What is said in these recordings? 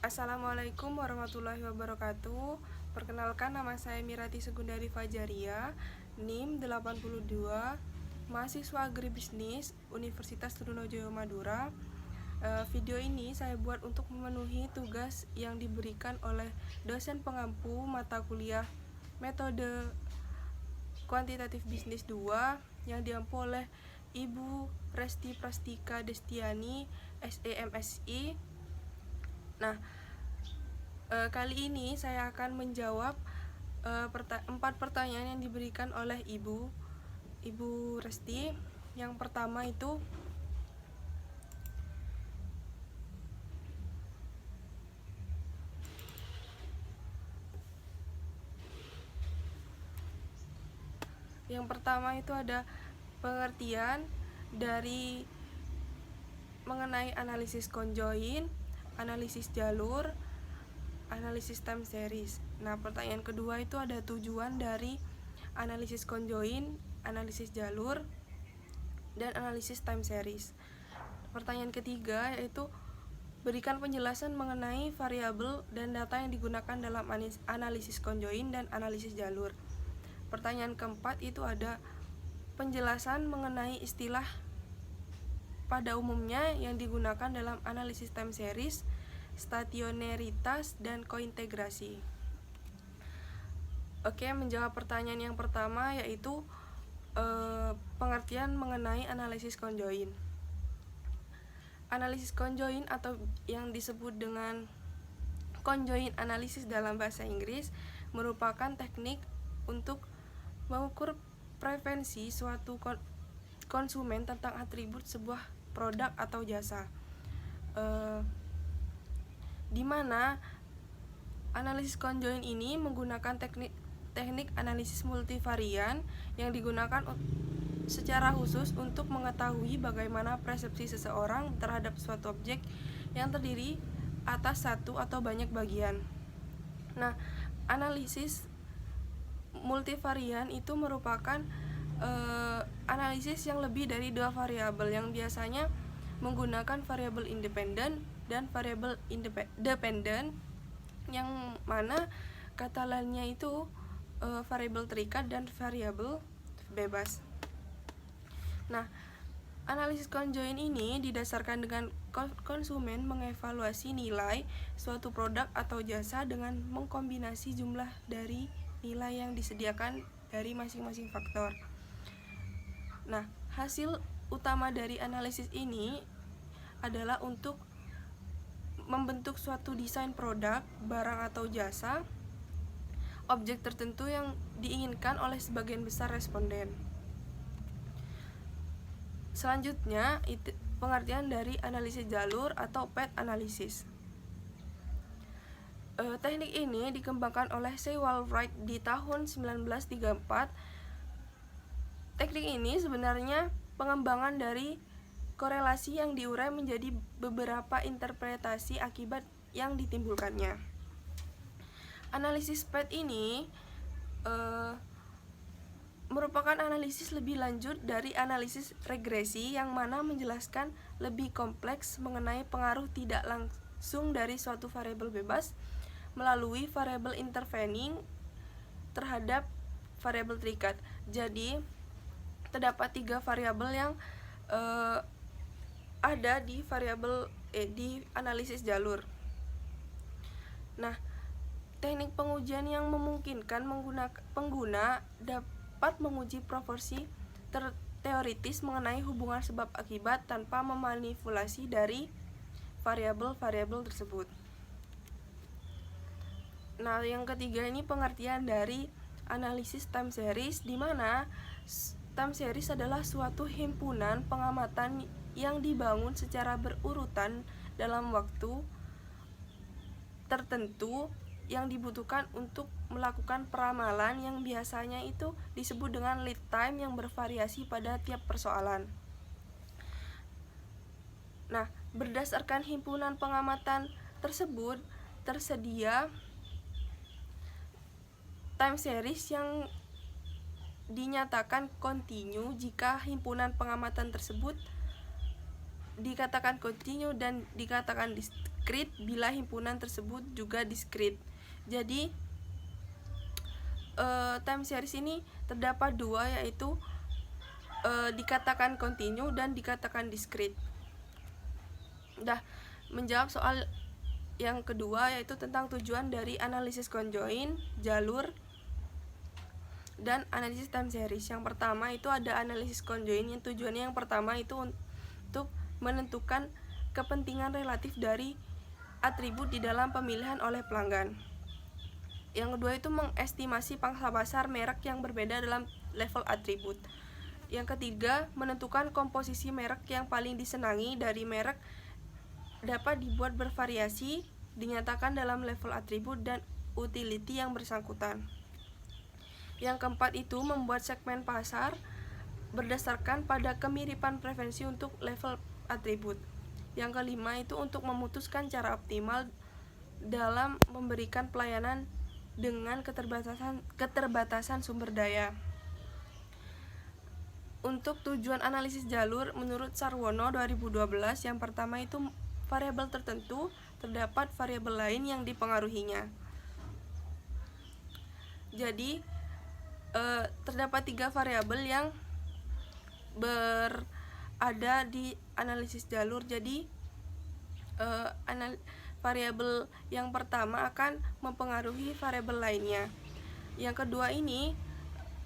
Assalamualaikum warahmatullahi wabarakatuh. Perkenalkan, nama saya Mirati Segundari Fajaria, NIM 82, mahasiswa agribisnis Universitas Trunojoyo Madura. Video ini saya buat untuk memenuhi tugas yang diberikan oleh dosen pengampu mata kuliah metode kuantitatif bisnis 2 yang diampu oleh Ibu Resti Prastika Destiani, SEMSI. Nah, kali ini saya akan menjawab 4 pertanyaan yang diberikan oleh Ibu Resti. Yang pertama itu, ada pengertian dari mengenai analisis conjoin, analisis jalur, analisis time series. Nah, pertanyaan kedua itu ada tujuan dari analisis conjoin, analisis jalur, dan analisis time series. Pertanyaan ketiga yaitu berikan penjelasan mengenai variabel dan data yang digunakan dalam analisis conjoin dan analisis jalur. Pertanyaan keempat itu ada penjelasan mengenai istilah pada umumnya yang digunakan dalam analisis time series, stationaritas, dan kointegrasi. Oke, menjawab pertanyaan yang pertama yaitu pengertian mengenai analisis conjoin. Analisis conjoin atau yang disebut dengan conjoint analysis dalam bahasa Inggris merupakan teknik untuk mengukur preferensi suatu konsumen tentang atribut sebuah produk atau jasa, di mana analisis conjoint ini menggunakan teknik analisis multivarian yang digunakan secara khusus untuk mengetahui bagaimana persepsi seseorang terhadap suatu objek yang terdiri atas satu atau banyak bagian. Nah, analisis multivarian itu merupakan analisis yang lebih dari dua variabel yang biasanya menggunakan variabel independen dan variabel dependen, yang mana kata lainnya itu variabel terikat dan variabel bebas. Nah, analisis conjoint ini didasarkan dengan konsumen mengevaluasi nilai suatu produk atau jasa dengan mengkombinasi jumlah dari nilai yang disediakan dari masing-masing faktor. Nah, hasil utama dari analisis ini adalah untuk membentuk suatu desain produk, barang atau jasa, objek tertentu yang diinginkan oleh sebagian besar responden. Selanjutnya, pengertian dari analisis jalur atau path analysis. Teknik ini dikembangkan oleh Sewall Wright di tahun 1934. Teknik ini sebenarnya pengembangan dari korelasi yang diurai menjadi beberapa interpretasi akibat yang ditimbulkannya. Analisis path ini merupakan analisis lebih lanjut dari analisis regresi yang mana menjelaskan lebih kompleks mengenai pengaruh tidak langsung dari suatu variabel bebas melalui variabel intervening terhadap variabel terikat. Jadi, terdapat 3 variabel yang ada di di analisis jalur. Nah, teknik pengujian yang memungkinkan pengguna dapat menguji proporsi teoritis mengenai hubungan sebab akibat tanpa memanipulasi dari variabel-variabel tersebut. Nah, yang ketiga ini pengertian dari analisis time series, di mana time series adalah suatu himpunan pengamatan yang dibangun secara berurutan dalam waktu tertentu yang dibutuhkan untuk melakukan peramalan yang biasanya itu disebut dengan lead time yang bervariasi pada tiap persoalan. Nah, berdasarkan himpunan pengamatan tersebut tersedia time series yang dinyatakan kontinu jika himpunan pengamatan tersebut dikatakan kontinu dan dikatakan diskrit bila himpunan tersebut juga diskrit. Jadi time series ini terdapat dua, yaitu dikatakan kontinu dan dikatakan diskrit. Udah menjawab soal yang kedua, yaitu tentang tujuan dari analisis conjoin, jalur, dan analisis time series. Yang pertama itu ada analisis conjoin, yang tujuannya yang pertama itu untuk menentukan kepentingan relatif dari atribut di dalam pemilihan oleh pelanggan. Yang kedua itu mengestimasi pangsa pasar merek yang berbeda dalam level atribut. Yang ketiga, menentukan komposisi merek yang paling disenangi dari merek dapat dibuat bervariasi, dinyatakan dalam level atribut dan utility yang bersangkutan. Yang keempat itu membuat segmen pasar berdasarkan pada kemiripan preferensi untuk level atribut. Yang kelima itu untuk memutuskan cara optimal dalam memberikan pelayanan dengan keterbatasan sumber daya. Untuk tujuan analisis jalur menurut Sarwono 2012, yang pertama itu variabel tertentu terdapat variabel lain yang dipengaruhinya. Jadi terdapat 3 variabel yang berada di analisis jalur. Jadi variabel yang pertama akan mempengaruhi variabel lainnya. Yang kedua ini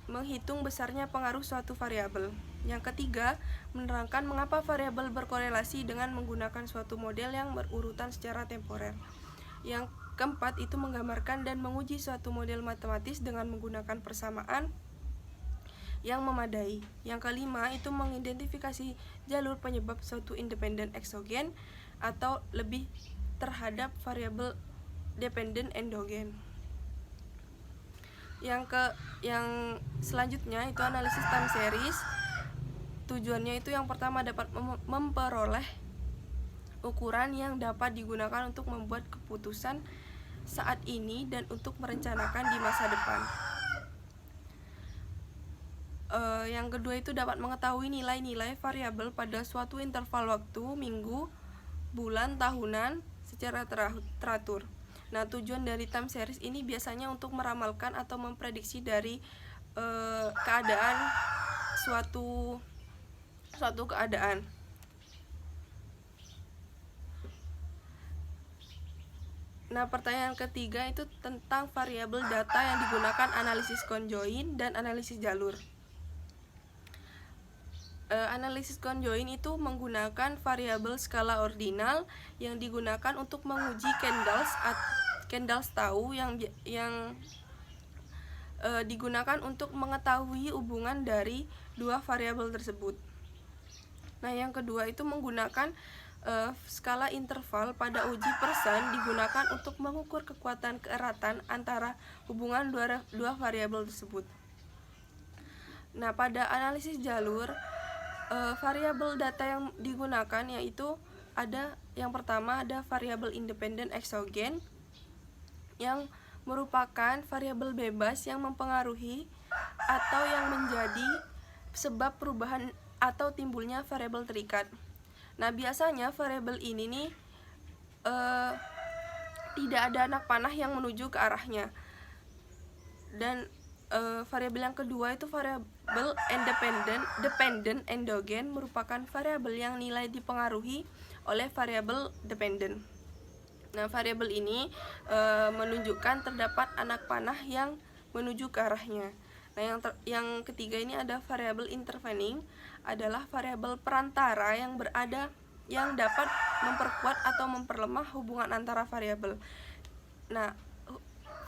menghitung besarnya pengaruh suatu variabel. Yang ketiga, menerangkan mengapa variabel berkorelasi dengan menggunakan suatu model yang berurutan secara temporer. Yang keempat itu menggambarkan dan menguji suatu model matematis dengan menggunakan persamaan yang memadai. Yang kelima itu mengidentifikasi jalur penyebab suatu independen eksogen atau lebih terhadap variabel dependen endogen. Yang selanjutnya itu analisis time series. Tujuannya itu yang pertama dapat memperoleh ukuran yang dapat digunakan untuk membuat keputusan saat ini dan untuk merencanakan di masa depan. Yang kedua itu dapat mengetahui nilai-nilai variabel pada suatu interval waktu, minggu, bulan, tahunan secara teratur. Nah, tujuan dari time series ini biasanya untuk meramalkan atau memprediksi dari keadaan suatu keadaan. Nah, pertanyaan ketiga itu tentang variabel data yang digunakan analisis conjoin dan analisis jalur. Analisis conjoin itu menggunakan variabel skala ordinal yang digunakan untuk menguji Kendall's tahu yang digunakan untuk mengetahui hubungan dari dua variabel tersebut. Nah, yang kedua itu menggunakan skala interval pada uji persen digunakan untuk mengukur kekuatan keeratan antara hubungan dua variabel tersebut. Nah, pada analisis jalur variabel data yang digunakan yaitu ada yang pertama ada variabel independen eksogen yang merupakan variabel bebas yang mempengaruhi atau yang menjadi sebab perubahan atau timbulnya variabel terikat. Nah, biasanya variabel ini nih tidak ada anak panah yang menuju ke arahnya. Dan variabel yang kedua itu variabel dependent endogen merupakan variabel yang nilai dipengaruhi oleh variabel dependent. Nah, variabel ini menunjukkan terdapat anak panah yang menuju ke arahnya. Nah, yang ketiga ini ada variabel intervening, adalah variabel perantara yang dapat memperkuat atau memperlemah hubungan antara variabel. Nah,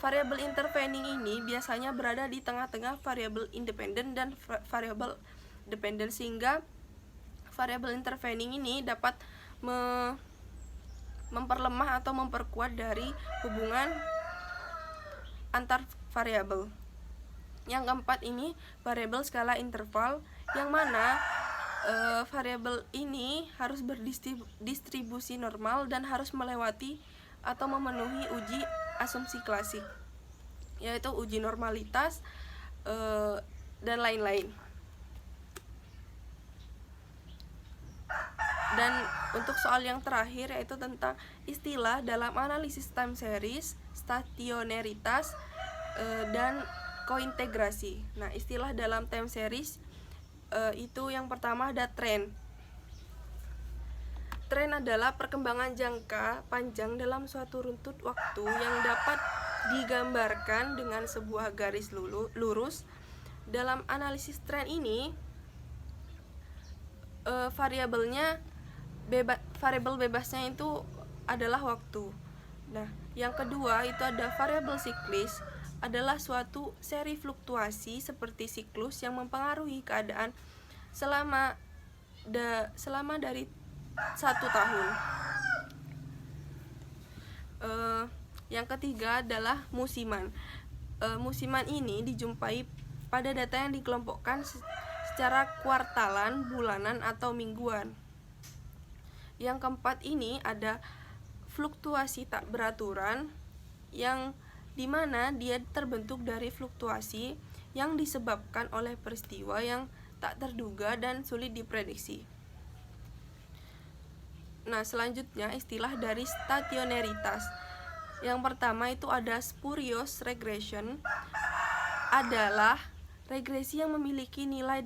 variabel intervening ini biasanya berada di tengah-tengah variabel independen dan variabel dependent, sehingga variabel intervening ini dapat memperlemah atau memperkuat dari hubungan antar variabel. Yang keempat ini variabel skala interval, yang mana variabel ini harus berdistribusi normal dan harus melewati atau memenuhi uji asumsi klasik, yaitu uji normalitas dan lain-lain. Dan untuk soal yang terakhir yaitu tentang istilah dalam analisis time series, stationaritas, dan kointegrasi. Nah, istilah dalam time series itu yang pertama ada tren. Tren adalah perkembangan jangka panjang dalam suatu runtut waktu yang dapat digambarkan dengan sebuah garis lurus. Dalam analisis tren ini, variabel bebasnya itu adalah waktu. Nah, yang kedua itu ada variabel siklis, adalah suatu seri fluktuasi seperti siklus yang mempengaruhi keadaan selama dari 1 tahun. Yang ketiga adalah musiman. Musiman ini dijumpai pada data yang dikelompokkan secara kuartalan, bulanan, atau mingguan. Yang keempat ini ada fluktuasi tak beraturan, yang dimana dia terbentuk dari fluktuasi yang disebabkan oleh peristiwa yang tak terduga dan sulit diprediksi. Nah, selanjutnya istilah dari stationaritas. Yang pertama itu ada spurious regression, adalah regresi yang memiliki nilai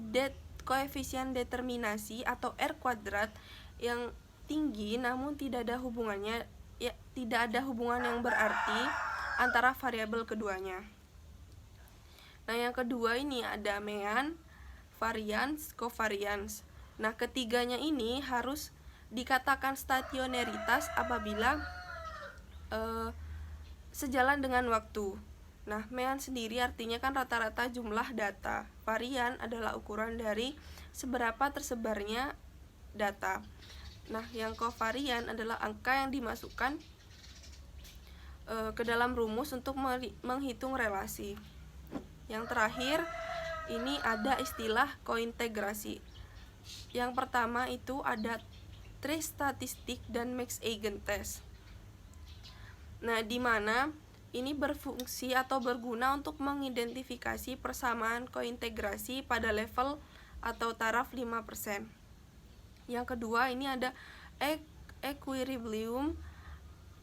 koefisien determinasi atau R kuadrat yang tinggi namun tidak ada hubungan yang berarti antara variabel keduanya. Nah, yang kedua ini ada mean, varians, covariance. Nah, ketiganya ini harus dikatakan stationaritas apabila sejalan dengan waktu. Nah, mean sendiri artinya kan rata-rata jumlah data. Varian adalah ukuran dari seberapa tersebarnya data. Nah, yang covarian adalah angka yang dimasukkan ke dalam rumus untuk menghitung relasi. Yang terakhir ini ada istilah kointegrasi. Yang pertama itu ada trace statistik dan Max Eigen test. Nah, di mana ini berfungsi atau berguna untuk mengidentifikasi persamaan kointegrasi pada level atau taraf 5%. Yang kedua ini ada equilibrium,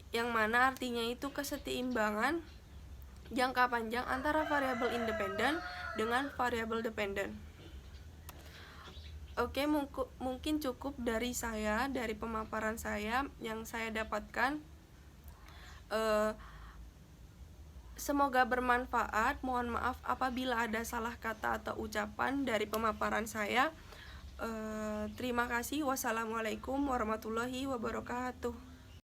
yang mana artinya itu keseimbangan jangka panjang antara variabel independen dengan variabel dependen. Oke, mungkin cukup dari pemaparan saya yang saya dapatkan. Semoga bermanfaat. Mohon maaf apabila ada salah kata atau ucapan dari pemaparan saya. Terima kasih. Wassalamualaikum warahmatullahi wabarakatuh.